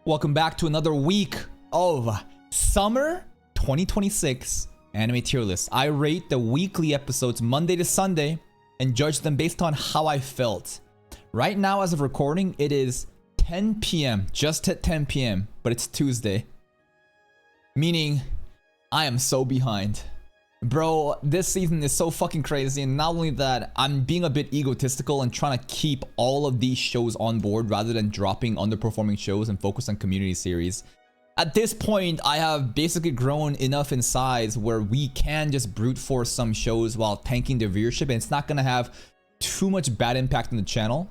Welcome back to another week of Summer 2026 Anime Tier List. I rate the weekly episodes Monday to Sunday and judge them based on how I felt. Right now, as of recording, it is 10 p.m. Just at 10 p.m. But it's Tuesday. Meaning, I am so behind. Bro, this season is so fucking crazy, and not only that, I'm being a bit egotistical and trying to keep all of these shows on board rather than dropping underperforming shows and focus on community series. At this point, I have basically grown enough in size where we can just brute force some shows while tanking their viewership, and it's not gonna have too much bad impact on the channel.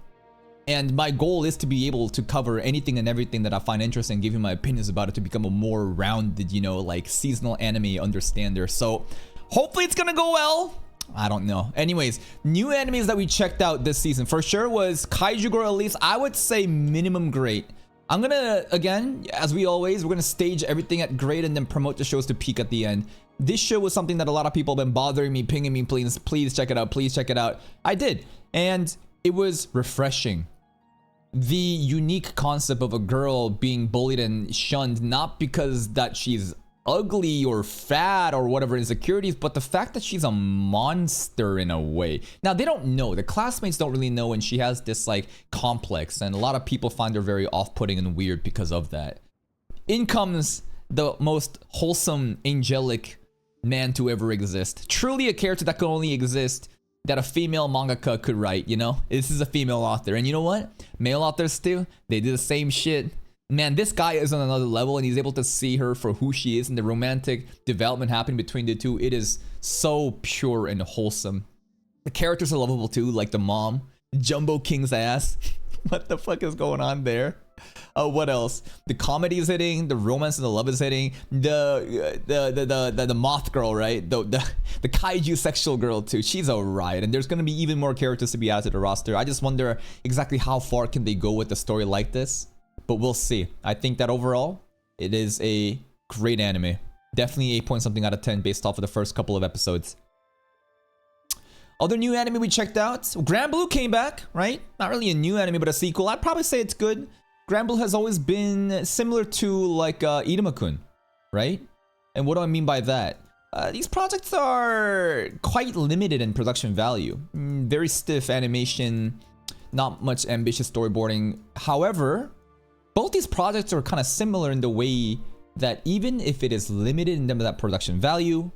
And my goal is to be able to cover anything and everything that I find interesting, give you my opinions about it to become a more rounded, you know, like seasonal anime understander. So hopefully it's gonna go well. I don't know. Anyways, new animes that we checked out this season for sure was Kaiju Girl Elise. I would say minimum great. I'm gonna, again, as we always, we're gonna stage everything at great and then promote the shows to peak at the end. This show was something that a lot of people have been bothering me, pinging me, please check it out, please check it out. I did, and it was refreshing. The unique concept of a girl being bullied and shunned, not because that she's ugly or fat or whatever insecurities, but the fact that she's a monster in a way. Now, they don't know, the classmates don't really know, and she has this like complex, and a lot of people find her very off-putting and weird because of that. In comes the most wholesome, angelic man to ever exist. Truly a character that could only exist that a female mangaka could write, you know? This is a female author, and you know what? Male authors too, they do the same shit. Man, this guy is on another level, and he's able to see her for who she is and the romantic development happening between the two. It is so pure and wholesome. The characters are lovable too, like the mom, Jumbo King's ass. What the fuck is going on there? What else? The comedy is hitting, the romance and the love is hitting. The moth girl, right? The kaiju sexual girl too. She's a riot, and there's gonna be even more characters to be added to the roster. I just wonder exactly how far can they go with a story like this, but we'll see. I think that overall, it is a great anime. Definitely 8 point something out of 10 based off of the first couple of episodes. Other new anime we checked out, Granblue came back, right? Not really a new anime, but a sequel. I'd probably say it's good. Granblue has always been similar to like Iruma-kun, right? And what do I mean by that? These projects are quite limited in production value. Very stiff animation, not much ambitious storyboarding. However, both these projects are kind of similar in the way that even if it is limited in terms of that production value,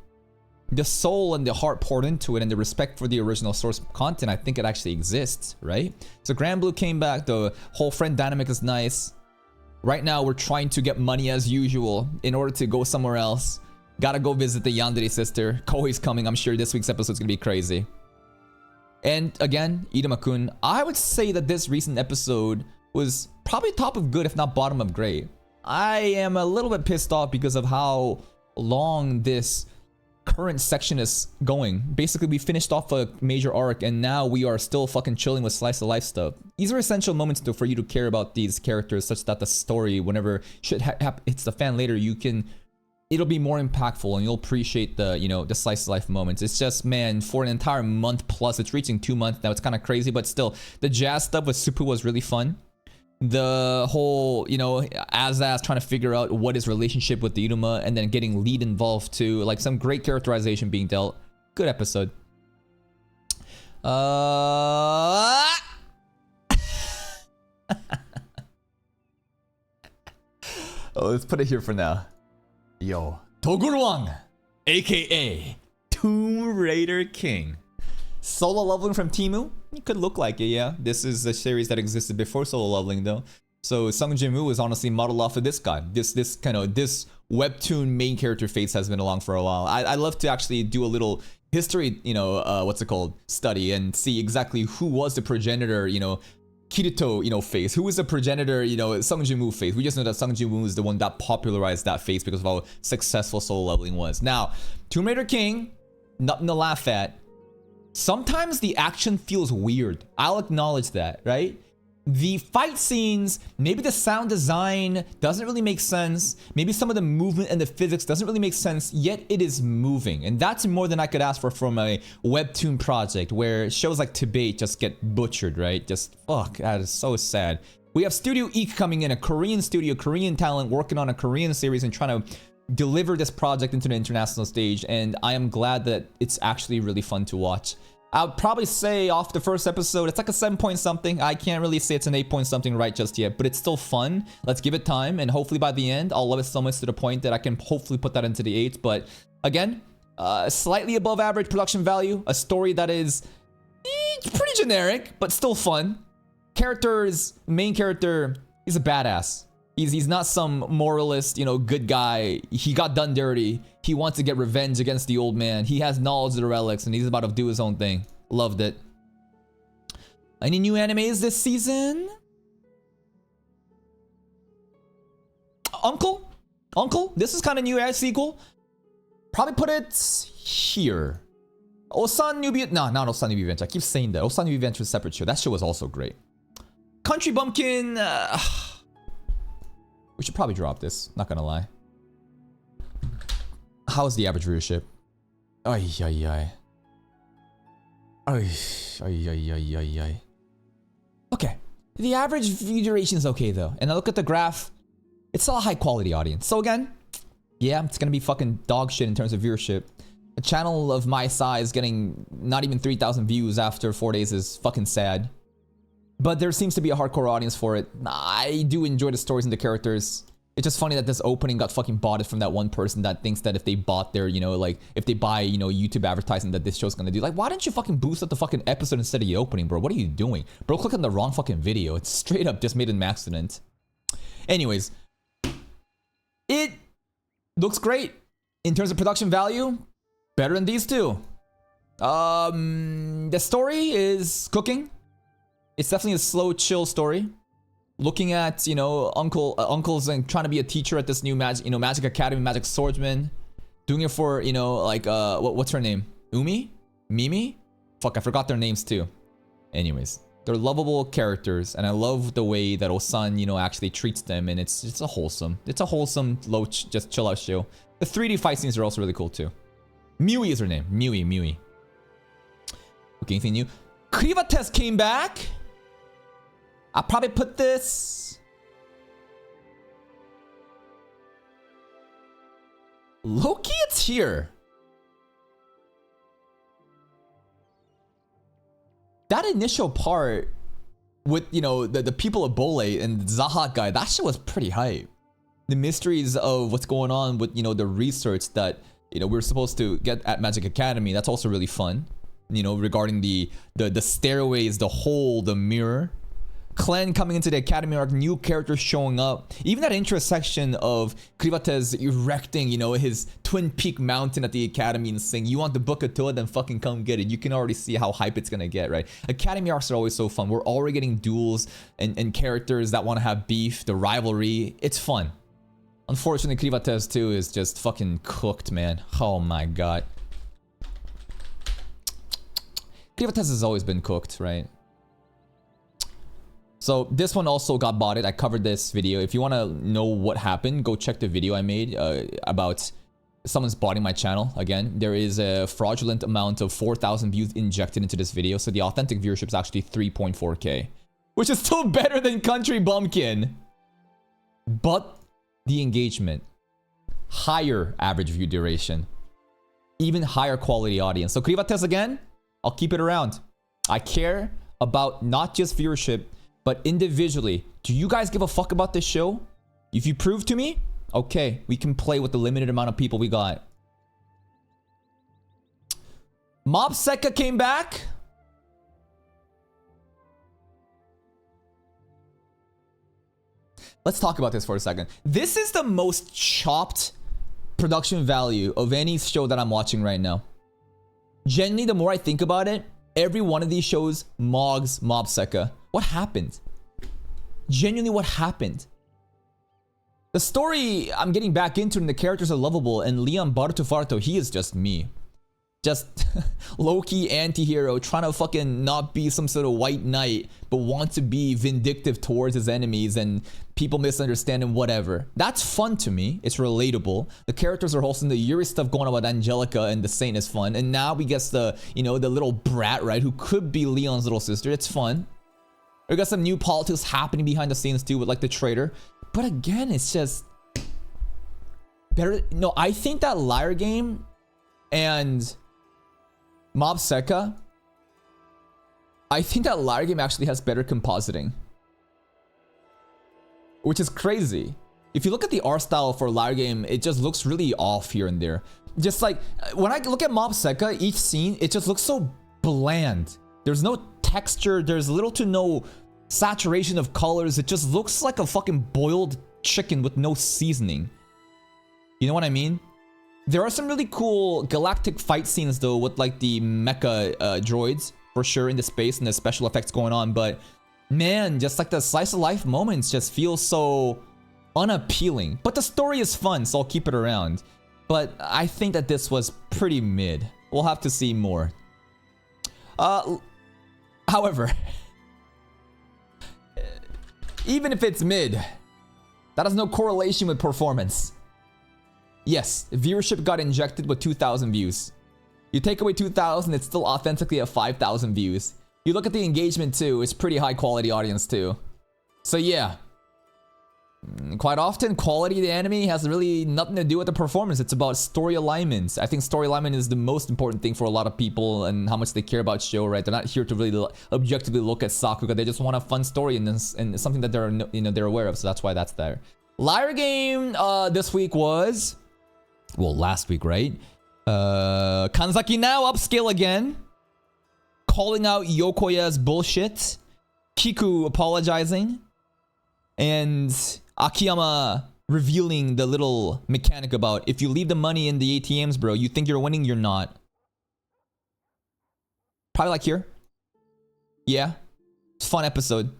the soul and the heart poured into it and the respect for the original source content, I think it actually exists, right? So Granblue came back, the whole friend dynamic is nice. Right now we're trying to get money as usual in order to go somewhere else. Gotta go visit the Yandere sister. Koi's coming, I'm sure this week's episode is gonna be crazy. And again, Iruma-kun, I would say that this recent episode was probably top of good, if not bottom of great. I am a little bit pissed off because of how long this current section is going. Basically, we finished off a major arc, and now we are still fucking chilling with slice of life stuff. These are essential moments though for you to care about these characters, such that the story, whenever shit hits the fan later, it'll be more impactful, and you'll appreciate the, you know, the slice of life moments. It's just, man, for an entire month plus, it's reaching 2 months now. It's kind of crazy, but still, the jazz stuff with Suppu was really fun. The whole, you know, Azaz trying to figure out what his relationship with the Iruma, and then getting Lead involved too, like some great characterization being dealt. Good episode. Oh, let's put it here for now. Yo, Toguro, aka Tomb Raider King. Solo leveling from Temu? It could look like it, yeah. This is a series that existed before solo leveling though. So Sung Jin-woo is honestly modeled off of this guy. This webtoon main character face has been along for a while. I love to actually do a little history, you know, study and see exactly who was the progenitor, you know, Kirito, you know, face. Who was the progenitor, you know, Sung Jin-woo face. We just know that Sung Jin-woo is the one that popularized that face because of how successful solo leveling was. Now, Tomb Raider King, nothing to laugh at. Sometimes the action feels weird. I'll acknowledge that, right? The fight scenes, maybe the sound design doesn't really make sense. Maybe some of the movement and the physics doesn't really make sense, yet it is moving. And that's more than I could ask for from a webtoon project where shows like Tibet just get butchered, right? Just, fuck, that is so sad. We have Studio Eek coming in, a Korean studio, Korean talent working on a Korean series and trying to deliver this project into the international stage. And I am glad that it's actually really fun to watch. I would probably say off the first episode, it's like a 7 point something. I can't really say it's an 8 point something right just yet, but it's still fun. Let's give it time, and hopefully by the end, I'll love it so much to the point that I can hopefully put that into the 8. But again, slightly above average production value, a story that is pretty generic, but still fun. Main character, he's a badass. He's not some moralist, you know, good guy. He got done dirty. He wants to get revenge against the old man. He has knowledge of the relics and he's about to do his own thing. Loved it. Any new animes this season? Uncle? This is kind of new as sequel. Probably put it here. Osan New Adventure. No, not Osan New Adventure. I keep saying that. Osan New Adventure is a separate show. That show was also great. Country Bumpkin. We should probably drop this, not gonna lie. How's the average viewership? Ay, ay, ay. Ay, ay, ay, ay, ay, ay. Okay. The average view duration is okay though. And I look at the graph, it's still a high quality audience. So again, yeah, it's gonna be fucking dog shit in terms of viewership. A channel of my size getting not even 3,000 views after 4 days is fucking sad. But there seems to be a hardcore audience for it. I do enjoy the stories and the characters. It's just funny that this opening got fucking botted from that one person that thinks that if they bought their, you know, like, if they buy, you know, YouTube advertising that this show's gonna do. Like, why didn't you fucking boost up the fucking episode instead of the opening, bro? What are you doing? Bro, click on the wrong fucking video. It's straight up just made an accident. Anyways. It looks great. In terms of production value, better than these two. The story is cooking. It's definitely a slow, chill story. Looking at, you know, uncles and trying to be a teacher at this new Magic Academy, Magic Swordsman. Doing it for, you know, like, what's her name? Umi? Mimi? Fuck, I forgot their names too. Anyways, they're lovable characters, and I love the way that Osan, you know, actually treats them, and it's a wholesome, low, just chill out show. The 3D fight scenes are also really cool too. Miui is her name. Miui. Okay, anything new? Krivates came back. I'll probably put this Loki, it's here. That initial part with, you know, the people of Bole and Zahak guy, that shit was pretty hype. The mysteries of what's going on with, you know, the research that, you know, we're supposed to get at Magic Academy, that's also really fun. You know, regarding the stairways, the hole, the mirror. Clan coming into the academy arc, new characters showing up. Even that intro section of Krivates erecting, you know, his Twin Peak mountain at the academy and saying, you want the Book of Toa, then fucking come get it. You can already see how hype it's gonna get, right? Academy arcs are always so fun. We're already getting duels and characters that want to have beef, the rivalry. It's fun. Unfortunately, Krivates 2 is just fucking cooked, man. Oh my god. Krivates has always been cooked, right? So this one also got botted. I covered this video. If you want to know what happened, go check the video I made about someone's botting my channel. Again, there is a fraudulent amount of 4,000 views injected into this video. So the authentic viewership is actually 3.4K, which is still better than Country Bumpkin. But the engagement, higher average view duration, even higher quality audience. So Krivates again, I'll keep it around. I care about not just viewership, but individually. Do you guys give a fuck about this show? If you prove to me, okay, we can play with the limited amount of people we got. Mob Secca came back. Let's talk about this for a second. This is the most chopped production value of any show that I'm watching right now. Genuinely, the more I think about it, every one of these shows mogs Mob Secca. What happened? Genuinely, what happened? The story I'm getting back into and the characters are lovable, and Leon Bartufarto, he is just me. Just low-key anti-hero trying to fucking not be some sort of white knight, but want to be vindictive towards his enemies and people misunderstand him, whatever. That's fun to me. It's relatable. The characters are wholesome. The Yuri stuff going on with Angelica and the Saint is fun. And now we get the, you know, the little brat, right, who could be Leon's little sister. It's fun. We got some new politics happening behind the scenes too with like the traitor. But again, it's just better. No, I think that Liar Game and Mob Secca, I think that Liar Game actually has better compositing, which is crazy. If you look at the art style for Liar Game, it just looks really off here and there. Just like when I look at Mob Secca, each scene, it just looks so bland. There's no texture, there's little to no saturation of colors. It just looks like a fucking boiled chicken with no seasoning. You know what I mean? There are some really cool galactic fight scenes though with like the mecha droids for sure in the space and the special effects going on, but man, just like the slice of life moments just feel so unappealing. But the story is fun, so I'll keep it around. But I think that this was pretty mid. We'll have to see more. However, even if it's mid, that has no correlation with performance. Yes, viewership got injected with 2,000 views. You take away 2,000, it's still authentically at 5,000 views. You look at the engagement too, it's pretty high quality audience too. So yeah. Quite often, quality of the anime has really nothing to do with the performance. It's about story alignment. I think story alignment is the most important thing for a lot of people and how much they care about show, right? They're not here to really objectively look at Sakuga. They just want a fun story and something that they're, you know, they're aware of. So that's why that's there. Liar Game this week was, well, last week, right? Kanzaki now upscale again, calling out Yokoya's bullshit, Kiku apologizing, and Akiyama revealing the little mechanic about if you leave the money in the ATMs, bro, you think you're winning, you're not. Probably like here. Yeah. It's a fun episode.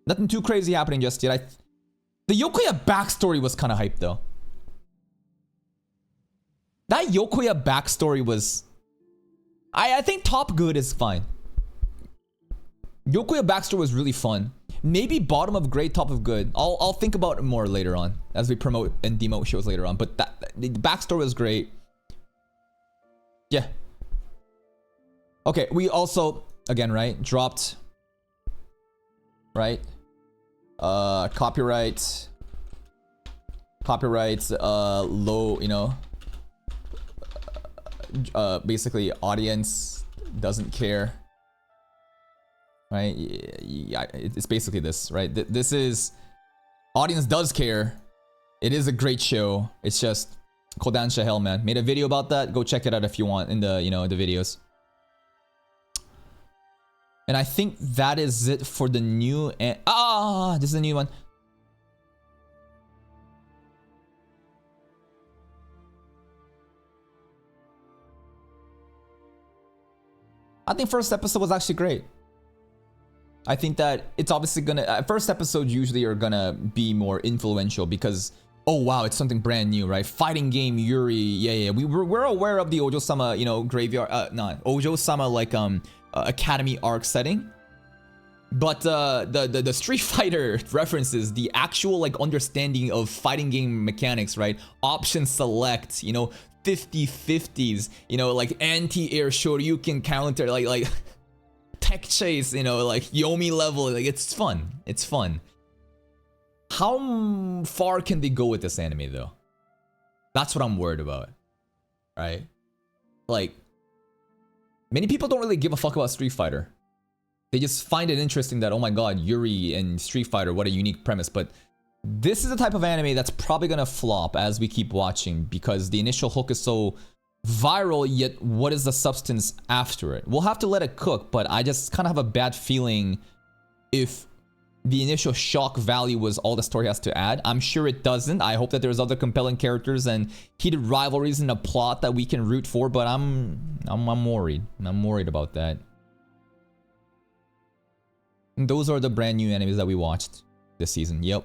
Nothing too crazy happening just yet. The Yokoya backstory was kind of hype though. That Yokoya backstory was... I think top good is fine. Yokoya backstory was really fun. Maybe bottom of great, top of good. I'll think about it more later on as we promote and demote shows later on. But the backstory was great. Yeah. Okay, we also again, right, dropped, right, copyright, low, you know, basically audience doesn't care. Right? Yeah, it's basically this, right? This is audience does care. It is a great show. It's just Kodansha hell, man. Made a video about that. Go check it out if you want in the, you know, the videos. And I think that is it for the new this is the new one. I think first episode was actually great. I think that it's obviously gonna... first episodes usually are gonna be more influential because... oh wow, it's something brand new, right? Fighting game, Yuri, yeah. We're aware of the Ojo-sama, you know, graveyard... Ojo-sama, like, academy arc setting. But the Street Fighter references, the actual, like, understanding of fighting game mechanics, right? Option select, you know, 50-50s, you know, like, anti-air Shoryuken counter, like... tech chase, you know, like Yomi level, like it's fun. It's fun. How far can they go with this anime though? That's what I'm worried about. Right? Like, many people don't really give a fuck about Street Fighter. They just find it interesting that, oh my god, Yuri and Street Fighter, what a unique premise. But this is the type of anime that's probably gonna flop as we keep watching because the initial hook is so viral, yet what is the substance after it? We'll have to let it cook, but I just kind of have a bad feeling if the initial shock value was all the story has to add. I'm sure it doesn't. I hope that there's other compelling characters and heated rivalries in a plot that we can root for, but I'm worried. I'm worried about that. And those are the brand new animes that we watched this season. Yep.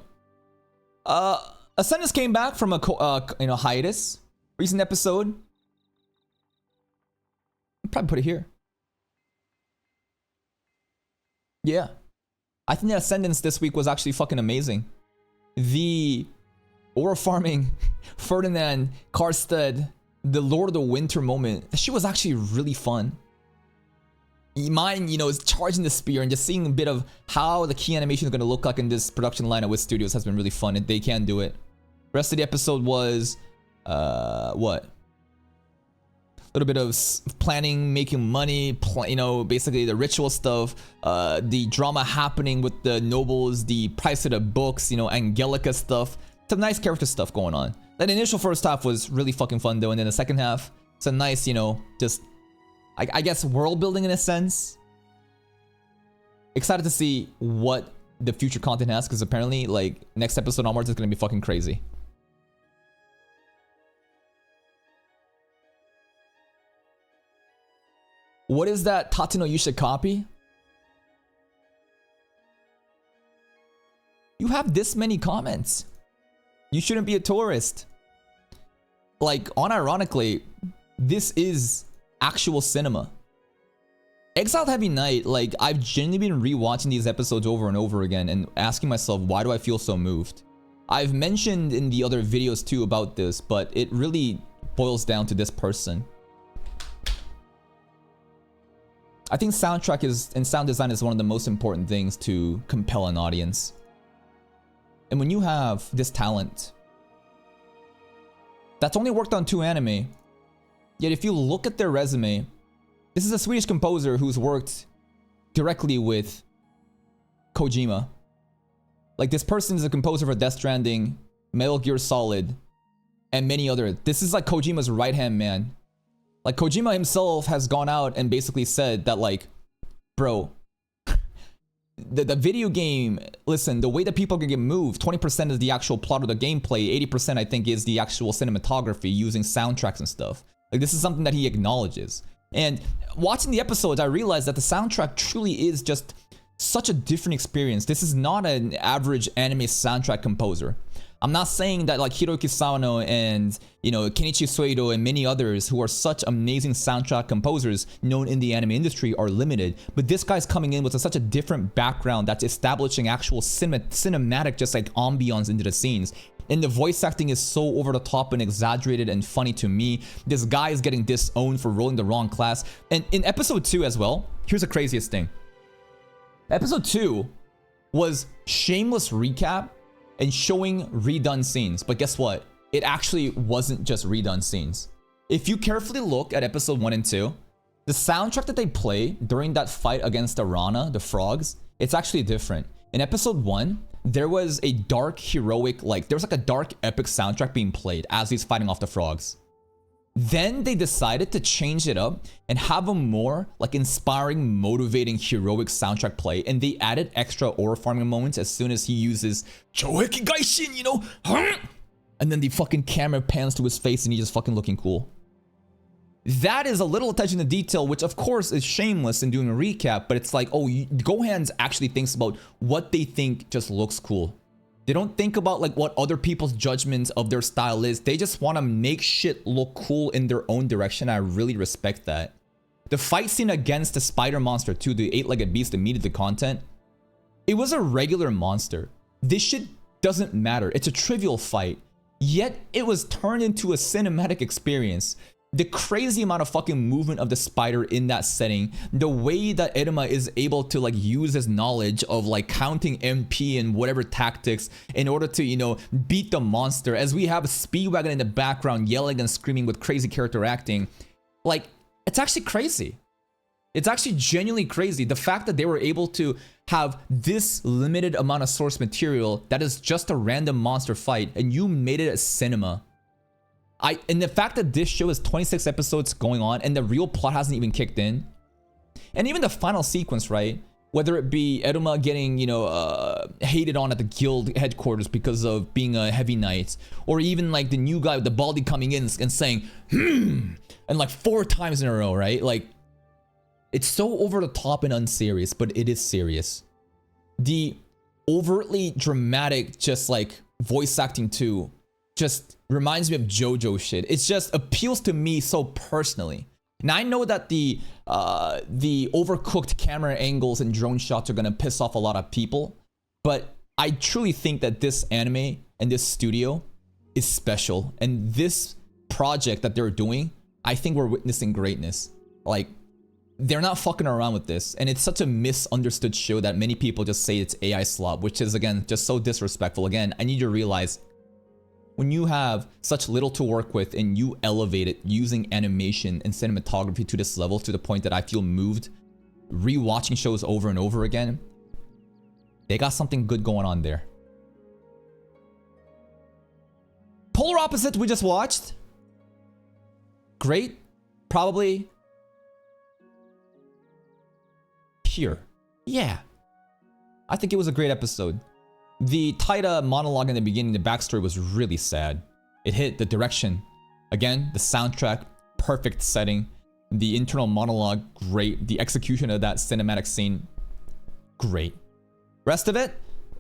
Ascendance came back from a you know, hiatus. Recent episode. I'll probably put it here. Yeah. I think the Ascendance this week was actually fucking amazing. The Aura farming, Ferdinand, Karstead, the Lord of the Winter moment. That shit was actually really fun. mine, you know, is charging the spear and just seeing a bit of how the key animation is going to look like in this production lineup with studios has been really fun, and they can do it. Rest of the episode was what? A little bit of planning, making money, you know, basically the ritual stuff, the drama happening with the nobles, the price of the books, you know, Angelica stuff. Some nice character stuff going on. That initial first half was really fucking fun though, and then the second half, it's a nice, you know, just I guess world building in a sense. Excited to see what the future content has, because apparently like next episode onwards is gonna be fucking crazy. What is that Tateno you should copy? You have this many comments. You shouldn't be a tourist. Like, unironically, this is actual cinema. Exiled Heavy Knight, like, I've genuinely been rewatching these episodes over and over again and asking myself, why do I feel so moved? I've mentioned in the other videos too about this, but it really boils down to this person. I think soundtrack and sound design is one of the most important things to compel an audience. And when you have this talent that's only worked on 2 anime, yet if you look at their resume, this is a Swedish composer who's worked directly with Kojima. Like, this person is a composer for Death Stranding, Metal Gear Solid, and many other. This is like Kojima's right-hand man. Like, Kojima himself has gone out and basically said that, like, bro, the video game, listen, the way that people can get moved, 20% is the actual plot of the gameplay, 80% I think is the actual cinematography using soundtracks and stuff. Like, this is something that he acknowledges. And watching the episodes, I realized that the soundtrack truly is just such a different experience. This is not an average anime soundtrack composer. I'm not saying that like Hiroyuki Sawano and, you know, Kenichi Suedo and many others who are such amazing soundtrack composers known in the anime industry are limited, but this guy's coming in with such a different background that's establishing actual cinematic just like ambiance into the scenes. And the voice acting is so over the top and exaggerated and funny to me. This guy is getting disowned for rolling the wrong class. And in episode 2 as well, here's the craziest thing. Episode 2 was shameless recap and showing redone scenes. But guess what? It actually wasn't just redone scenes. If you carefully look at episode 1 and 2, the soundtrack that they play during that fight against Arana, the frogs, it's actually different. In episode 1, there was a dark, heroic, like, there was like a dark, epic soundtrack being played as he's fighting off the frogs. Then they decided to change it up and have a more like inspiring, motivating, heroic soundtrack play, and they added extra ore farming moments as soon as he uses Chōheki Gaishin, you know? And then the fucking camera pans to his face and he's just fucking looking cool. That is a little attention to detail, which of course is shameless in doing a recap, but it's like, oh, Gohans actually thinks about what they think just looks cool. They don't think about like what other people's judgments of their style is. They just want to make shit look cool in their own direction. I really respect that. The fight scene against the spider monster too, the 8-legged beast that needed the content, it was a regular monster. This shit doesn't matter. It's a trivial fight. Yet it was turned into a cinematic experience. The crazy amount of fucking movement of the spider in that setting, the way that Eruma is able to like use his knowledge of like counting MP and whatever tactics in order to, you know, beat the monster, as we have Speedwagon in the background yelling and screaming with crazy character acting. Like, it's actually crazy. It's actually genuinely crazy. The fact that they were able to have this limited amount of source material that is just a random monster fight and you made it a cinema. And the fact that this show is 26 episodes going on and the real plot hasn't even kicked in. And even the final sequence, right? Whether it be Eruma getting, you know, hated on at the guild headquarters because of being a heavy knight. Or even like the new guy with the baldy coming in and saying, and like 4 times in a row, right? Like, it's so over the top and unserious, but it is serious. The overtly dramatic, just like voice acting too, just reminds me of JoJo shit. It just appeals to me so personally. Now I know that the overcooked camera angles and drone shots are gonna piss off a lot of people, but I truly think that this anime and this studio is special, and this project that they're doing, I think we're witnessing greatness. Like, they're not fucking around with this, and it's such a misunderstood show that many people just say it's AI slop, which is again just so disrespectful. Again, I need you to realize when you have such little to work with and you elevate it using animation and cinematography to this level, to the point that I feel moved rewatching shows over and over again, they got something good going on there. Polar Opposite we just watched. Great. Probably here. Yeah. I think it was a great episode. The Taida monologue in the beginning, the backstory was really sad. It hit the direction. Again, the soundtrack, perfect setting. The internal monologue, great. The execution of that cinematic scene, great. Rest of it,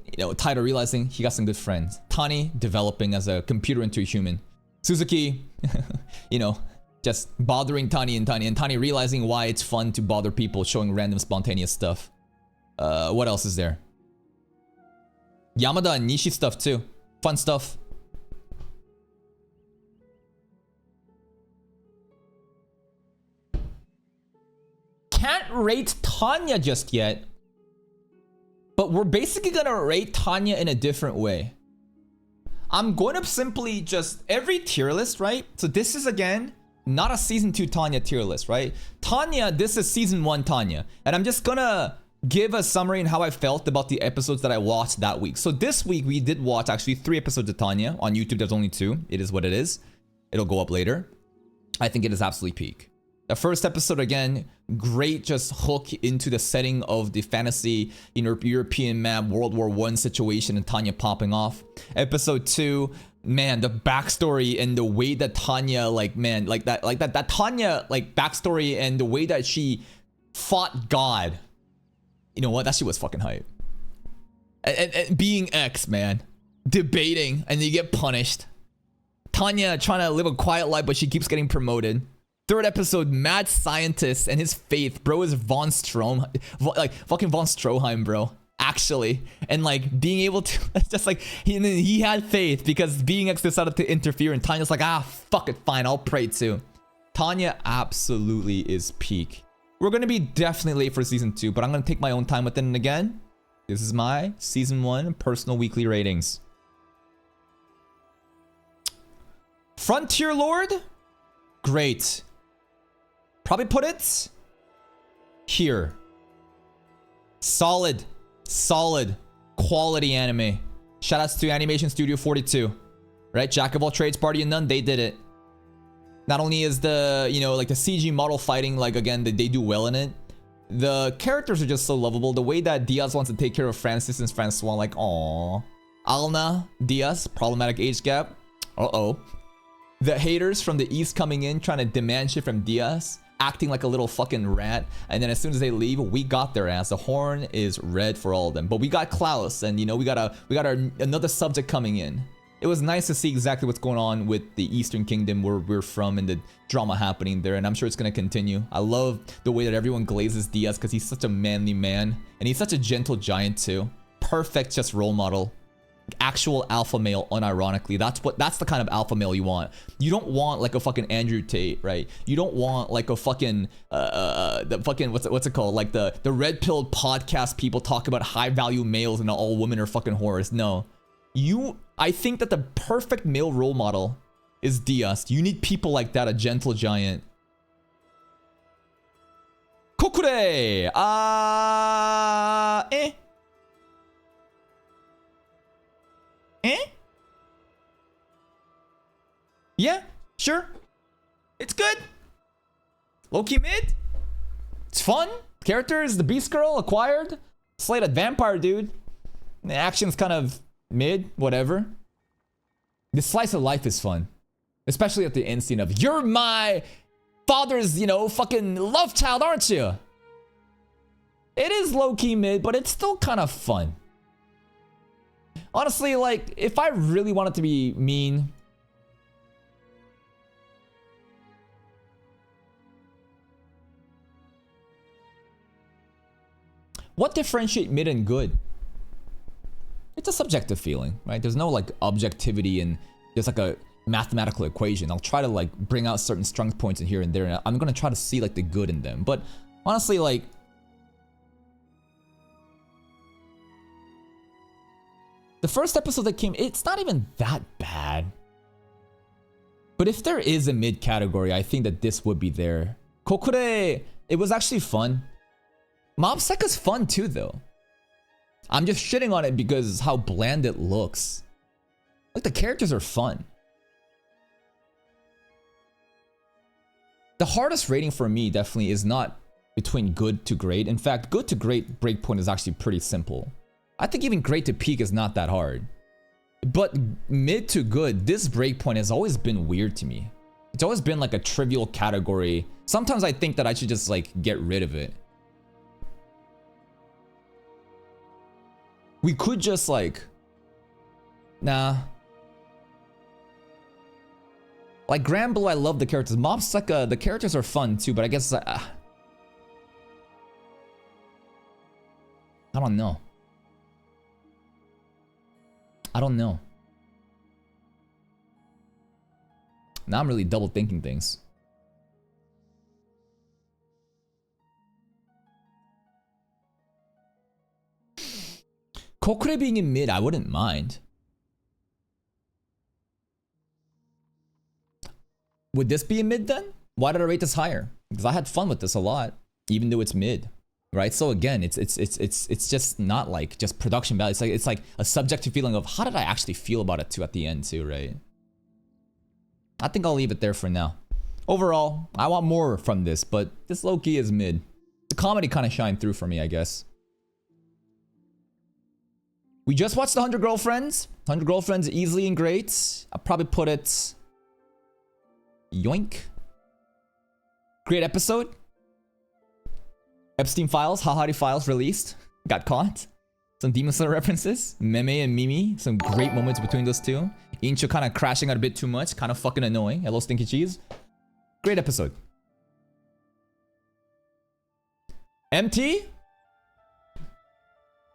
you know, Taida realizing he got some good friends. Tani developing as a computer into a human. Suzuki, you know, just bothering Tani, and Tani realizing why it's fun to bother people, showing random spontaneous stuff. What else is there? Yamada and Nishi stuff too. Fun stuff. Can't rate Tanya just yet, but we're basically gonna rate Tanya in a different way. I'm going to simply just every tier list, right? So this is again not a season 2 Tanya tier list, right? Tanya, this is season 1 Tanya, and I'm just gonna give a summary and how I felt about the episodes that I watched that week. So this week we did watch actually 3 episodes of Tanya. On YouTube there's only 2. It is what it is. It'll go up later. I think it is absolutely peak. The first episode, again, great just hook into the setting of the fantasy, you know, European map, World War I situation and Tanya popping off. Episode 2, man, the backstory and the way that Tanya, like, man, that Tanya, like, backstory and the way that she fought God. You know what? That shit was fucking hype. And being X, man. Debating, and you get punished. Tanya trying to live a quiet life, but she keeps getting promoted. Third episode, mad scientist and his faith. Bro is Von Stroheim, like fucking Von Stroheim, bro. Actually, and like being able to, just like he had faith because being X decided to interfere, and Tanya's like, ah, fuck it, fine, I'll pray too. Tanya absolutely is peak. We're gonna be definitely late for season 2, but I'm gonna take my own time with it. And again, this is my season 1 personal weekly ratings. Frontier Lord, great. Probably put it here. Solid quality anime. Shoutouts to Animation Studio 42, right? Jack of all trades, party of none. They did it. Not only is the, you know, like the CG model fighting, like again, they do well in it. The characters are just so lovable. The way that Diaz wants to take care of Francis and Francois, like, aww. Alna, Diaz, problematic age gap. Uh-oh. The haters from the east coming in, trying to demand shit from Diaz, acting like a little fucking rat, and then as soon as they leave, we got their ass. The horn is red for all of them. But we got Klaus, and you know, we got another subject coming in. It was nice to see exactly what's going on with the Eastern Kingdom where we're from and the drama happening there, and I'm sure it's gonna continue. I love the way that everyone glazes Diaz because he's such a manly man, and he's such a gentle giant too. Perfect just role model. Actual alpha male, unironically. That's the kind of alpha male you want. You don't want like a fucking Andrew Tate, right? You don't want like a fucking the fucking what's it called? Like the red pilled podcast people talk about high value males and all women are fucking whores. No. I think that the perfect male role model is Diaz. You need people like that, a gentle giant. Kokure! Yeah, sure. It's good. Low-key mid. It's fun. Characters, the Beast Girl, acquired. Slated vampire dude. The action's kind of mid, whatever. The slice of life is fun. Especially at the end scene of, you're my father's, you know, fucking love child, aren't you? It is low-key mid, but it's still kind of fun. Honestly, like, if I really wanted to be mean, what differentiates mid and good? It's a subjective feeling, right? There's no like objectivity and there's like a mathematical equation. I'll try to like bring out certain strength points in here and there, and I'm gonna try to see like the good in them. But Honestly, like, the first episode that came, it's not even that bad. But if there is a mid category, I think that this would be there. Kokure, it was actually fun. Mob Psycho's fun too, though. I'm just shitting on it because how bland it looks. Like, the characters are fun. The hardest rating for me definitely is not between good to great. In fact, good to great breakpoint is actually pretty simple. I think even great to peak is not that hard. But mid to good, this breakpoint has always been weird to me. It's always been like a trivial category. Sometimes I think that I should just like get rid of it. We could just like, nah. Like Grand Blue, I love the characters. Mob Psycho, the characters are fun too, but I guess I don't know. I don't know. Now I'm really double thinking things. Kokure being in mid, I wouldn't mind. Would this be a mid then? Why did I rate this higher? Because I had fun with this a lot, even though it's mid. Right, so again, it's just not like just production value. It's like a subjective feeling of how did I actually feel about it too at the end too, right? I think I'll leave it there for now. Overall, I want more from this, but this low-key is mid. The comedy kind of shined through for me, I guess. We just watched The 100 Girlfriends. 100 Girlfriends easily and great. I'll probably put it yoink. Great episode. Epstein Files, Hahari Files released. Got caught. Some Demon Slayer references. Meme and Mimi. Some great moments between those two. Incho kind of crashing out a bit too much. Kind of fucking annoying. Hello, Stinky Cheese. Great episode. MT?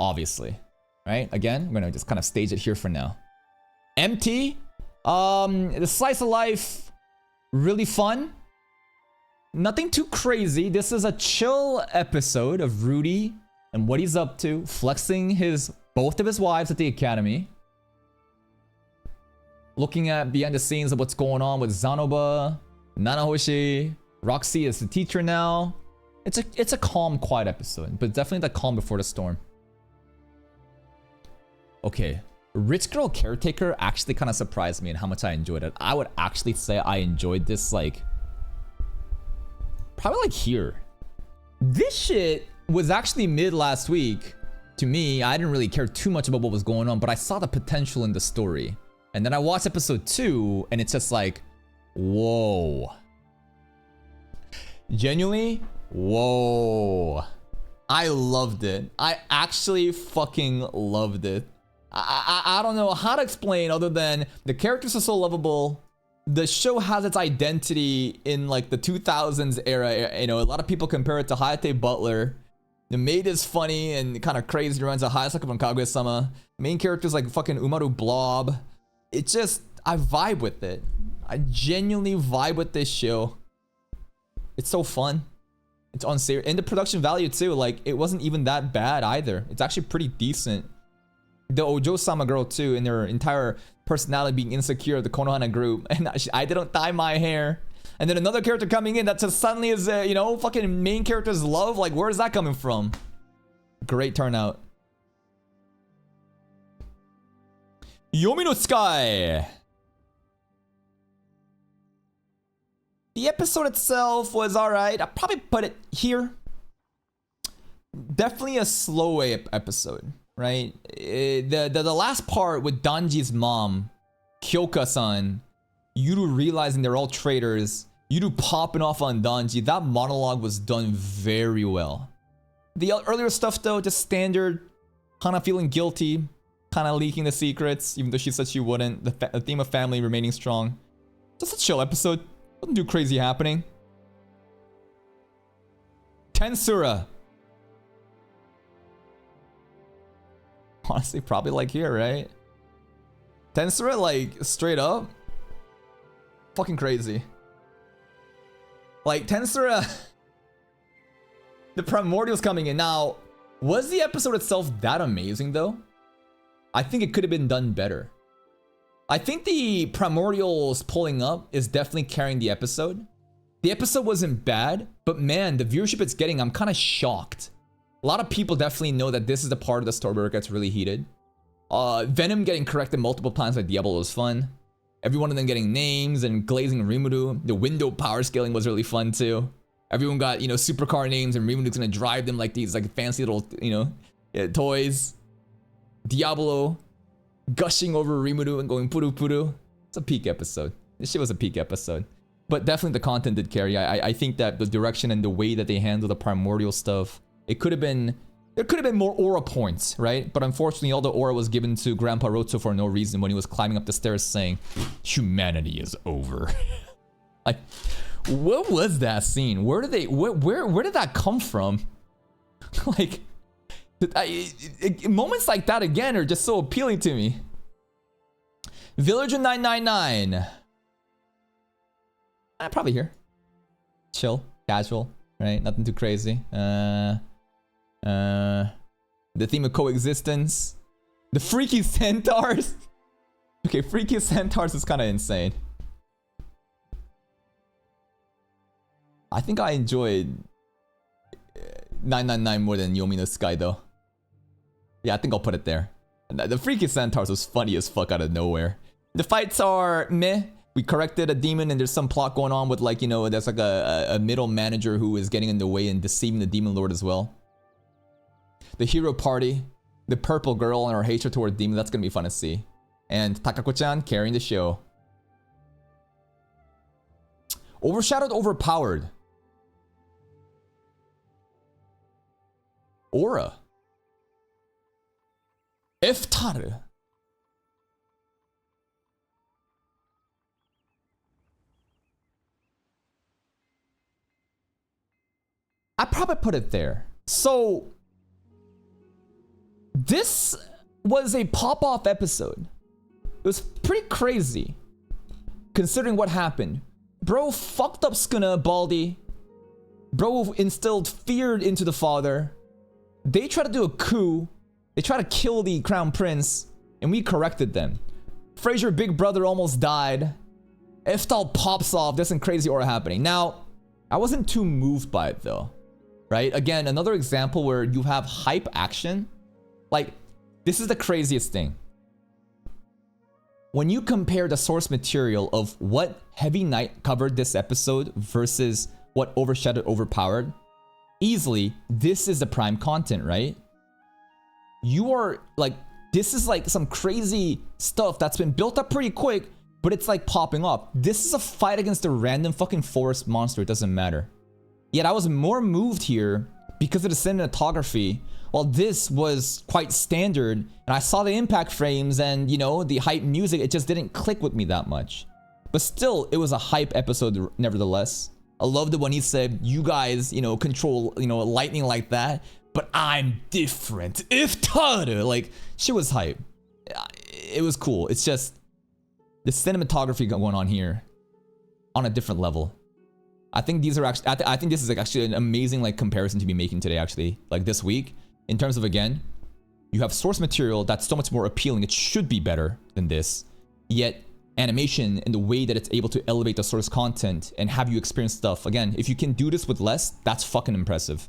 Obviously. Right? Again, I'm gonna just kind of stage it here for now. MT? The slice of life. Really fun. Nothing too crazy. This is a chill episode of Rudy and what he's up to, flexing both of his wives at the academy. Looking at behind the scenes of what's going on with Zanoba, Nanahoshi, Roxy is the teacher now. It's a calm, quiet episode, but definitely the calm before the storm. Okay, Rich Girl Caretaker actually kind of surprised me in how much I enjoyed it. I would actually say I enjoyed this like probably like here. This shit was actually mid last week. To me, I didn't really care too much about what was going on, but I saw the potential in the story. And then I watched episode 2, and it's just like, whoa. Genuinely, whoa. I loved it. I actually fucking loved it. I don't know how to explain other than the characters are so lovable. The show has its identity in like the 2000s era. You know, a lot of people compare it to Hayate Butler. The maid is funny and kind of crazy. Runs a Hayasaka from Kaguya-sama. Main characters like fucking Umaru Blob. It just, I vibe with it. I genuinely vibe with this show. It's so fun. It's on serious. And the production value too, like it wasn't even that bad either. It's actually pretty decent. The Ojo-sama girl too, in their entire personality being insecure of the Konohana group, and I didn't dye my hair. And then another character coming in that just suddenly is, you know, fucking main character's love. Like, where is that coming from? Great turnout. Yomi no Sky. The episode itself was alright. I'd probably put it here. Definitely a slow episode. Right? The last part with Danji's mom, Kyoka-san, Yuru realizing they're all traitors, Yuru popping off on Danji, that monologue was done very well. The earlier stuff though, just standard, kind of feeling guilty, kind of leaking the secrets, even though she said she wouldn't, the theme of family remaining strong. Just a chill episode, nothing too crazy happening. Tensura. Honestly, probably like here, right? Tensura, like, straight up. Fucking crazy. Like, Tensura... The Primordials coming in. Now, was the episode itself that amazing though? I think it could have been done better. I think the Primordials pulling up is definitely carrying the episode. The episode wasn't bad, but man, the viewership it's getting, I'm kind of shocked. A lot of people definitely know that this is the part of the story where it gets really heated. Venom getting corrected multiple times by Diablo was fun. Every one of them getting names and glazing Rimuru. The window power scaling was really fun too. Everyone got, you know, supercar names and Rimuru's gonna drive them like these like fancy little, you know, toys. Diablo gushing over Rimuru and going puru puru. It's a peak episode. This shit was a peak episode. But definitely the content did carry. I think that the direction and the way that they handle the primordial stuff, it could have been, there could have been more aura points, right? But unfortunately all the aura was given to Grandpa Roto for no reason when he was climbing up the stairs saying, humanity is over. Like, what was that scene? Where did they, where did that come from? Like, moments like that again are just so appealing to me. Villager 999. Probably here. Chill, casual, right? Nothing too crazy. The theme of coexistence. The freaky centaurs. Okay, freaky centaurs is kind of insane. I think I enjoyed 999 more than Yomi no Sky though. Yeah, I think I'll put it there. The freaky centaurs was funny as fuck out of nowhere. The fights are meh. We corrected a demon and there's some plot going on with, like, you know, there's like a middle manager who is getting in the way and deceiving the demon lord as well. The hero party, the purple girl and her hatred toward demon, that's gonna be fun to see. And Takako-chan carrying the show. Overshadowed, overpowered. Aura. Iftaru. I probably put it there. So, this was a pop-off episode. It was pretty crazy, considering what happened. Bro fucked up Skuna, Baldi. Bro instilled fear into the father. They tried to do a coup. They tried to kill the crown prince, and we corrected them. Fraser big brother almost died. Iftal pops off. There's some crazy aura happening. Now, I wasn't too moved by it though. Right? Again, another example where you have hype action. Like, this is the craziest thing. When you compare the source material of what Heavy Knight covered this episode versus what Overshadowed Overpowered, easily, this is the prime content, right? You are like, this is like some crazy stuff that's been built up pretty quick, but it's like popping up. This is a fight against a random fucking forest monster, it doesn't matter. Yet I was more moved here because of the cinematography, while this was quite standard, and I saw the impact frames and, you know, the hype music, it just didn't click with me that much. But still, it was a hype episode nevertheless. I loved it when he said, you guys, you know, control, you know, lightning like that, but I'm different. Iftaru! Like, shit was hype. It was cool. It's just, the cinematography going on here, on a different level. I think these are actually, I think this is like actually an amazing like comparison to be making today actually, like this week, in terms of, again, you have source material that's so much more appealing, it should be better than this, yet animation and the way that it's able to elevate the source content and have you experience stuff, again, if you can do this with less, that's fucking impressive.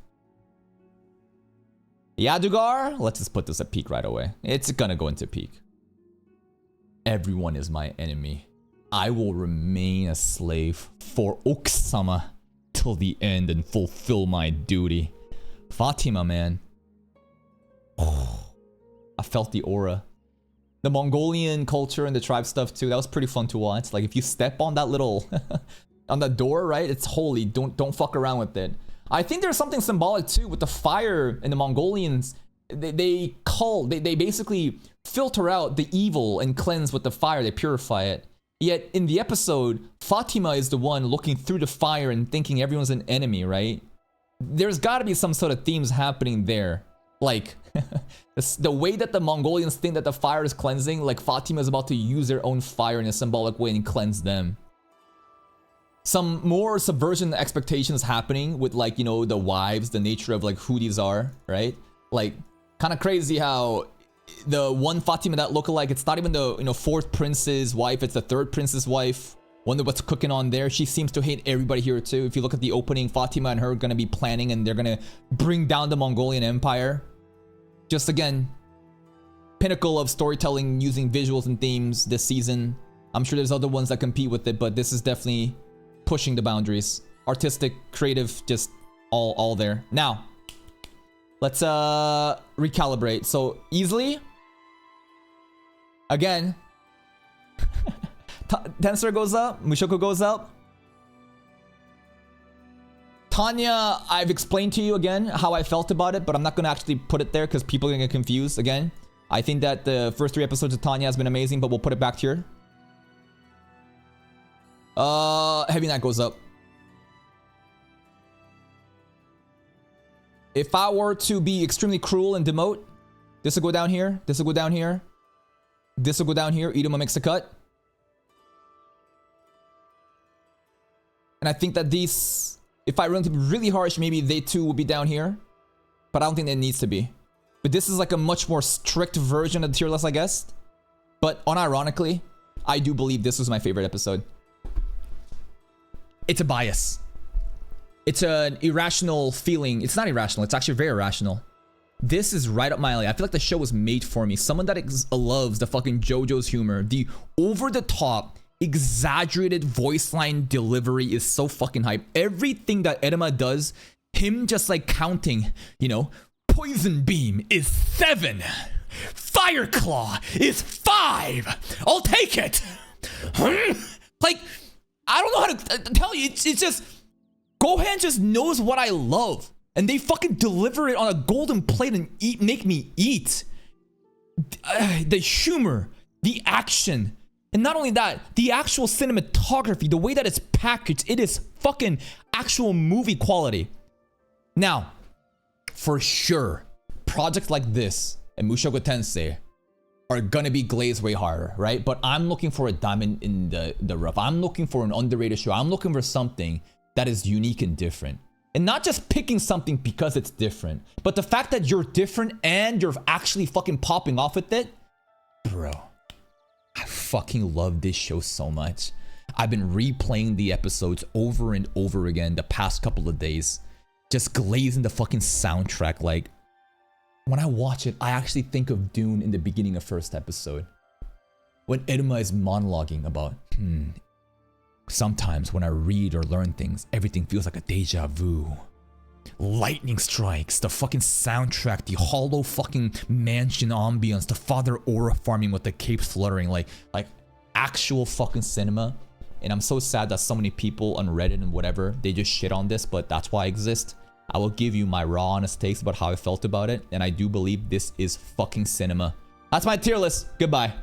Yadugar, let's just put this at peak right away. It's gonna go into peak. Everyone is my enemy. I will remain a slave for Okusama till the end and fulfill my duty. Fatima, man. Oh, I felt the aura. The Mongolian culture and the tribe stuff too, that was pretty fun to watch. Like, if you step on that little, on that door, right? It's holy, don't fuck around with it. I think there's something symbolic too with the fire and the Mongolians. They basically filter out the evil and cleanse with the fire, they purify it. Yet in the episode, Fatima is the one looking through the fire and thinking everyone's an enemy, right? There's gotta be some sort of themes happening there. Like, the way that the Mongolians think that the fire is cleansing, like Fatima is about to use their own fire in a symbolic way and cleanse them. some more subversion expectations happening with like, you know, the wives, the nature of like who these are, right? Like kind of crazy how the one Fatima that look alike, it's not even the, you know, fourth prince's wife, it's the third prince's wife. Wonder what's cooking on there. She seems to hate everybody here too. If you look at the opening, Fatima and her are gonna be planning and they're gonna bring down the Mongolian Empire. Just again, pinnacle of storytelling using visuals and themes this season. I'm sure there's other ones that compete with it, but this is definitely pushing the boundaries. Artistic, creative, just all there. Now, let's recalibrate. So easily, again, Tensor goes up, Mushoku goes up. Tanya, I've explained to you again how I felt about it, but I'm not gonna actually put it there because people are gonna get confused again. I think that the first 3 episodes of Tanya has been amazing, but we'll put it back here. Heavy Knight goes up. If I were to be extremely cruel and demote, this will go down here, this will go down here, this will go down here, Idoma makes a cut. And I think that these, if I run to be really harsh, maybe they too will be down here. But I don't think it needs to be. But this is like a much more strict version of the tier list, I guess. But unironically, I do believe this was my favorite episode. It's a bias. It's an irrational feeling. It's not irrational. It's actually very rational. This is right up my alley. I feel like the show was made for me. Someone that loves the fucking JoJo's humor. The over-the-top, exaggerated voice line delivery is so fucking hype. Everything that Erima does, him just like counting, you know, Poison Beam is 7. Fire Claw is 5. I'll take it. Like, I don't know how to tell you. It's just, Gohan just knows what I love. And they fucking deliver it on a golden plate and make me eat. The humor, the action, and not only that, the actual cinematography, the way that it's packaged, it is fucking actual movie quality. Now, for sure, projects like this and Mushoku Tensei are gonna be glazed way harder, right? But I'm looking for a diamond in the rough. I'm looking for an underrated show. I'm looking for something that is unique and different. And not just picking something because it's different, but the fact that you're different and you're actually fucking popping off with it. Bro, I fucking love this show so much. I've been replaying the episodes over and over again the past couple of days. Just glazing the fucking soundtrack. Like, when I watch it, I actually think of Dune in the beginning of first episode. When Erima is monologuing about, sometimes when I read or learn things, everything feels like a deja vu. Lightning strikes, the fucking soundtrack, the hollow fucking mansion ambience, the father aura farming with the capes fluttering, like actual fucking cinema. And I'm so sad that so many people on Reddit and whatever, they just shit on this, but that's why I exist. I will give you my raw honest takes about how I felt about it, and I do believe this is fucking cinema. That's my tier list. Goodbye.